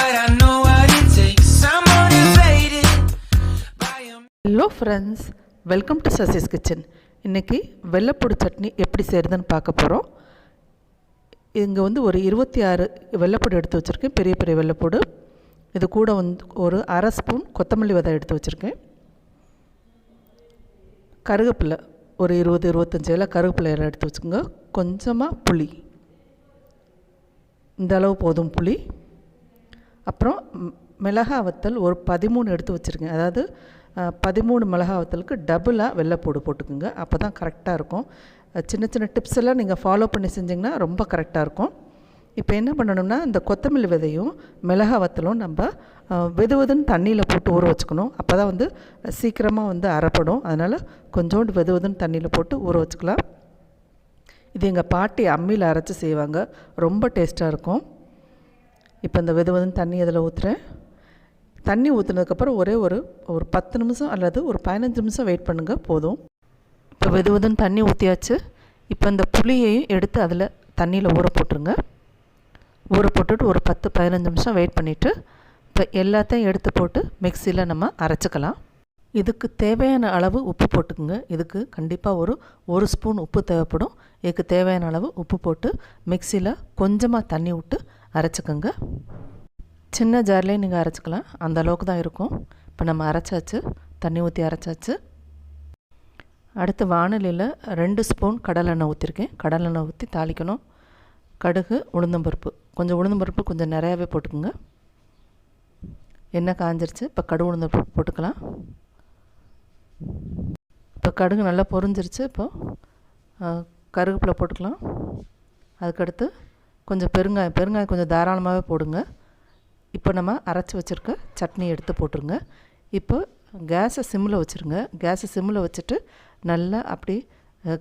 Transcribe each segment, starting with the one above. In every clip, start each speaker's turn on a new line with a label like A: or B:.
A: but I know what it takes. I'm motivated by a...
B: hello friends, welcome to Sasi's kitchen. இன்றைக்கி வெள்ளைப்பூடு சட்னி எப்படி செய்கிறதுன்னு பார்க்க போகிறோம். இங்கே வந்து ஒரு 26 வெள்ளைப்பூடு எடுத்து வச்சுருக்கேன், பெரிய பெரிய வெள்ளைப்பூடு. இது கூட வந்து ஒரு அரை ஸ்பூன் கொத்தமல்லி விதை எடுத்து வச்சுருக்கேன். கருவேப்பிலை ஒரு 20-25 இலை கருவேப்பிலை இலை எடுத்து வச்சுக்கோங்க. கொஞ்சமாக புளி, இந்த அளவு போதும் புளி. அப்புறம் மிளகாய் வத்தல் ஒரு 13 எடுத்து வச்சுருக்கேன். அதாவது 13 மிளகாய் வத்தலுக்கு டபுளாக வெள்ளைப்பூடு போட்டுக்குங்க, அப்போ தான் கரெக்டாக இருக்கும். சின்ன சின்ன டிப்ஸ் எல்லாம் நீங்கள் ஃபாலோ பண்ணி செஞ்சிங்கன்னா ரொம்ப கரெக்டாக இருக்கும். இப்போ என்ன பண்ணணும்னா, இந்த கொத்தமல்லி விதையும் மிளகாய் வத்தலும் நம்ம வெதுவெதுன்னு தண்ணியில் போட்டு ஊற வச்சுக்கணும். அப்போ தான் வந்து சீக்கிரமாக வந்து அரைப்படும். அதனால் கொஞ்சோண்டு வெதுவெதுன்னு தண்ணியில் போட்டு ஊற வச்சுக்கலாம். இது எங்கள் பாட்டி அம்மியில் அரைச்சி செய்வாங்க, ரொம்ப டேஸ்ட்டாக இருக்கும். இப்போ இந்த வெதுவெதுன்னு தண்ணி அதில் ஊற்றுறேன். தண்ணி ஊற்றுனதுக்கப்புறம் ஒரு 10 நிமிஷம் அல்லது ஒரு 15 நிமிஷம் வெயிட் பண்ணுங்கள், போதும். இப்போ வெதுவெதுன்னு தண்ணி ஊற்றியாச்சு. இப்போ இந்த புளியையும் எடுத்து அதில் தண்ணியில் ஊற போட்டுருங்க. ஊற போட்டுட்டு ஒரு 10-15 நிமிஷம் வெயிட் பண்ணிவிட்டு இப்போ எல்லாத்தையும் எடுத்து போட்டு மிக்சியில் நம்ம அரைச்சிக்கலாம். இதுக்கு தேவையான அளவு உப்பு போட்டுக்குங்க. இதுக்கு கண்டிப்பாக ஒரு ஸ்பூன் உப்பு தேவைப்படும். இதுக்கு தேவையான அளவு உப்பு போட்டு மிக்சியில் கொஞ்சமாக தண்ணி விட்டு அரைச்சிக்கோங்க. சின்ன ஜார்லேயே நீங்கள் அரைச்சிக்கலாம், அந்த அளவுக்கு தான் இருக்கும். இப்போ நம்ம அரைச்சாச்சு, தண்ணி ஊற்றி அரைச்சாச்சு. அடுத்து வாணலியில் 2 ஸ்பூன் கடலெண்ணெய் ஊற்றிருக்கேன். கடலெண்ணெய் ஊற்றி தாளிக்கணும். கடுகு, உளுந்தம்பருப்பு, உளுந்தம்பருப்பு கொஞ்சம் நிறையாவே போட்டுக்குங்க. எண்ணெய் காஞ்சிருச்சு, இப்போ கடுகு உளுந்தம்பருப்பு போட்டுக்கலாம். இப்போ கடுகு நல்லா பொரிஞ்சிருச்சு. இப்போது கருவேப்பிலை போட்டுக்கலாம். அதுக்கடுத்து கொஞ்சம் பெருங்காயம் கொஞ்சம் தாராளமாகவே போடுங்க. இப்போ நம்ம அரைச்சி வச்சுருக்க சட்னி எடுத்து போட்டுருங்க. இப்போ கேஸை சிம்மில் வச்சுருங்க. கேஸை சிம்மில் வச்சுட்டு நல்லா அப்படி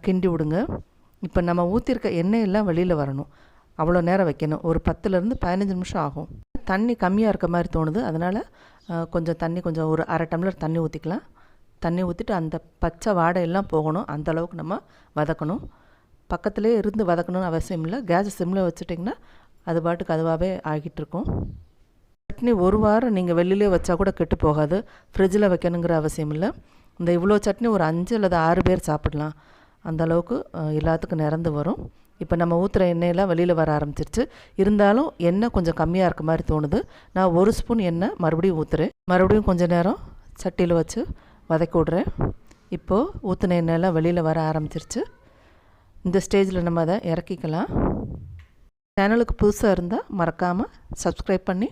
B: கிண்டி விடுங்க. இப்போ நம்ம ஊற்றிருக்க எண்ணெயெல்லாம் வெளியில் வரணும், அவ்வளோ நேரம் வைக்கணும். ஒரு 10-15 நிமிஷம் ஆகும். தண்ணி கம்மியாக இருக்க மாதிரி தோணுது, அதனால் கொஞ்சம் ஒரு அரை டம்ளர் தண்ணி ஊற்றிக்கலாம். தண்ணி ஊற்றிட்டு அந்த பச்சை வாடையெல்லாம் போகணும், அந்த அளவுக்கு நம்ம வதக்கணும். பக்கத்துலேயே இருந்து வதக்கணும்னு அவசியம் இல்லை. கேஸை சிம்மில் வச்சுட்டிங்கன்னா அது பாட்டுக்கு அதுவாகவே ஆகிட்டு இருக்கும். சட்னி ஒரு வாரம் நீங்கள் வெளியிலே வச்சா கூட கெட்டு போகாது, ஃப்ரிட்ஜில் வைக்கணுங்கிற அவசியம் இல்லை. இந்த இவ்வளோ சட்னி ஒரு 5 அல்லது 6 பேர் சாப்பிடலாம், அந்த அளவுக்கு எல்லாத்துக்கும் நிறந்து வரும். இப்போ நம்ம ஊற்றுற எண்ணெயெல்லாம் வெளியில் வர ஆரம்பிச்சிருச்சு. இருந்தாலும் எண்ணெய் கொஞ்சம் கம்மியாக இருக்க மாதிரி தோணுது. நான் 1 ஸ்பூன் எண்ணெய் மறுபடியும் ஊற்றுறேன். மறுபடியும் கொஞ்சம் நேரம் சட்டியில் வச்சு வதக்கி விட்றேன். இப்போது ஊற்றின எண்ணெயெல்லாம் வெளியில் வர ஆரம்பிச்சிருச்சு. இந்த ஸ்டேஜில் நம்ம அதை இறக்கிக்கலாம். சேனலுக்கு புதுசாக இருந்தால் மறக்காமல் சப்ஸ்கிரைப் பண்ணி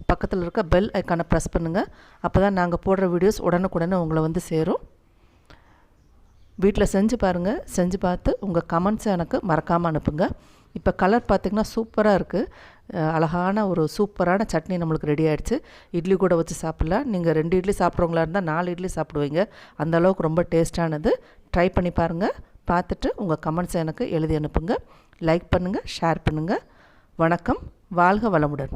B: பக்கத்தில் இருக்க பெல் ஐக்கானை ப்ரெஸ் பண்ணுங்கள். அப்போ தான் நாங்கள் போடுற வீடியோஸ் உடனுக்குடனே உங்களை வந்து சேரும். வீட்டில் செஞ்சு பாருங்கள், செஞ்சு பார்த்து உங்கள் கமெண்ட்ஸை எனக்கு மறக்காமல் அனுப்புங்க. இப்போ கலர் பார்த்திங்கன்னா சூப்பராக இருக்குது. அழகான ஒரு சூப்பரான சட்னி நம்மளுக்கு ரெடி ஆகிடுச்சு. இட்லி கூட வச்சு சாப்பிட்லாம். நீங்கள் 2 இட்லி சாப்பிட்றவங்களா இருந்தால் 4 இட்லி சாப்பிடுவீங்க, அந்தளவுக்கு ரொம்ப டேஸ்ட்டானது. ட்ரை பண்ணி பாருங்கள். பார்த்துட்டு உங்கள் கமெண்ட்ஸை எனக்கு எழுதி அனுப்புங்க. லைக் பண்ணுங்கள், ஷேர் பண்ணுங்கள். வணக்கம், வாழ்க வளமுடன்.